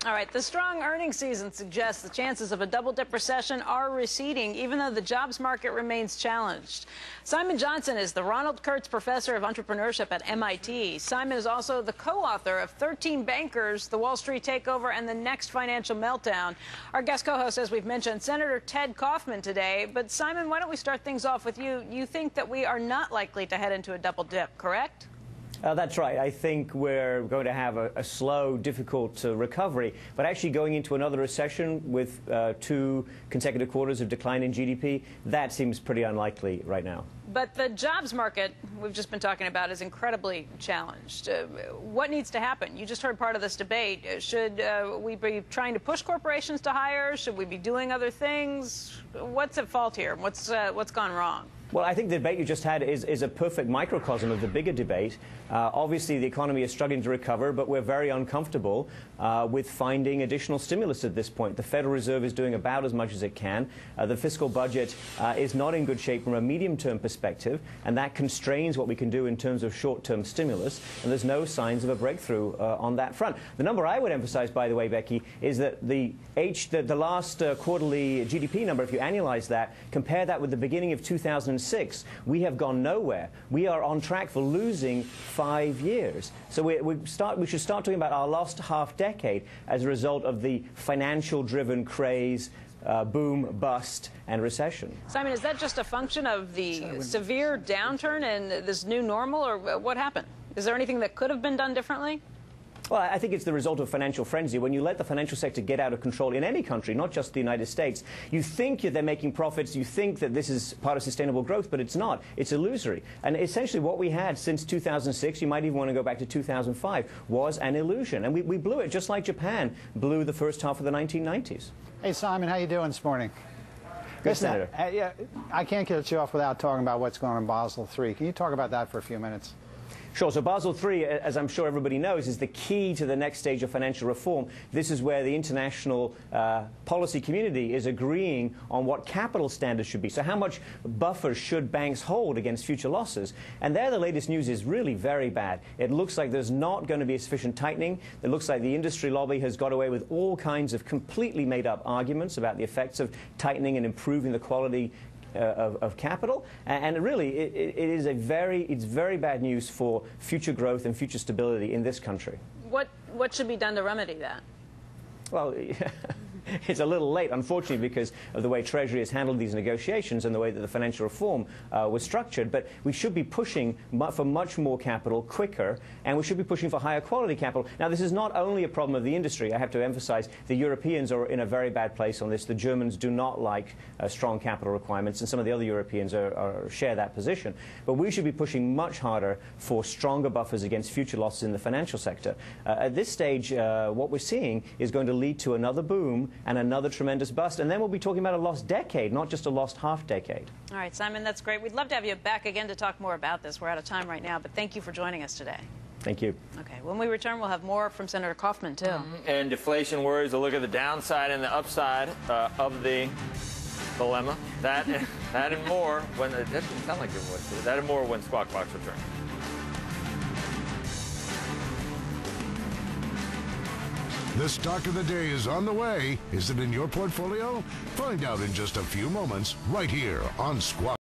All right, the strong earnings season suggests the chances of a double-dip recession are receding, even though the jobs market remains challenged. Simon Johnson is the Ronald Kurtz Professor of Entrepreneurship at MIT. Simon is also the co-author of 13 Bankers, The Wall Street Takeover, and the Next Financial Meltdown. Our guest co-host, as we've mentioned, Senator Ted Kaufman today. But, Simon, why don't we start things off with you? You think that we are not likely to head into a double-dip, correct? That's right. I think we're going to have a slow, difficult recovery, but actually going into another recession with 2 consecutive quarters of decline in GDP, that seems pretty unlikely right now. But the jobs market we've just been talking about is incredibly challenged. What needs to happen? You just heard part of this debate. Should we be trying to push corporations to hire? Should we be doing other things? What's at fault here? What's gone wrong? Well, I think the debate you just had is a perfect microcosm of the bigger debate. Obviously, the economy is struggling to recover, but we're very uncomfortable with finding additional stimulus at this point. The Federal Reserve is doing about as much as it can. The fiscal budget is not in good shape from a medium-term perspective, and that constrains what we can do in terms of short-term stimulus, and there's no signs of a breakthrough on that front. The number I would emphasize, by the way, Becky, is that the last quarterly GDP number, if you annualize that, compare that with the beginning of 2006, we have gone nowhere. We are on track for losing 5 years. So we should start talking about our lost half-decade as a result of the financial-driven craze, boom, bust, and recession. Simon, is that just a function of the severe downturn and this new normal, or what happened? Is there anything that could have been done differently? Well, I think it's the result of financial frenzy. When you let the financial sector get out of control in any country, not just the United States, you think that they're making profits, you think that this is part of sustainable growth, but it's not. It's illusory. And essentially what we had since 2006, you might even want to go back to 2005, was an illusion. And we blew it, just like Japan blew the first half of the 1990s. Hey, Simon, how you doing this morning? Good, Senator. Yeah, I can't get you off without talking about what's going on in Basel III. Can you talk about that for a few minutes? Sure. So Basel III, as I'm sure everybody knows, is the key to the next stage of financial reform. This is where the international policy community is agreeing on what capital standards should be. So how much buffer should banks hold against future losses? And there the latest news is really very bad. It looks like there's not going to be sufficient tightening. It looks like the industry lobby has got away with all kinds of completely made-up arguments about the effects of tightening and improving the quality of capital, and really it's very bad news for future growth and future stability in this country. What should be done to remedy that? Well, it's a little late, unfortunately, because of the way Treasury has handled these negotiations and the way that the financial reform was structured. But we should be pushing for much more capital quicker, and we should be pushing for higher quality capital. Now, this is not only a problem of the industry. I have to emphasize the Europeans are in a very bad place on this. The Germans do not like strong capital requirements, and some of the other Europeans share that position. But we should be pushing much harder for stronger buffers against future losses in the financial sector. At this stage, what we're seeing is going to lead to another boom and another tremendous bust. And then we'll be talking about a lost decade, not just a lost half-decade. All right, Simon, that's great. We'd love to have you back again to talk more about this. We're out of time right now, but thank you for joining us today. Thank you. Okay, when we return, we'll have more from Senator Kaufman, too. And deflation worries, a look at the downside and the upside of the dilemma. That and more when, that didn't sound like your voice, that and more when Squawk Box returns. The stock of the day is on the way. Is it in your portfolio? Find out in just a few moments right here on Squawk.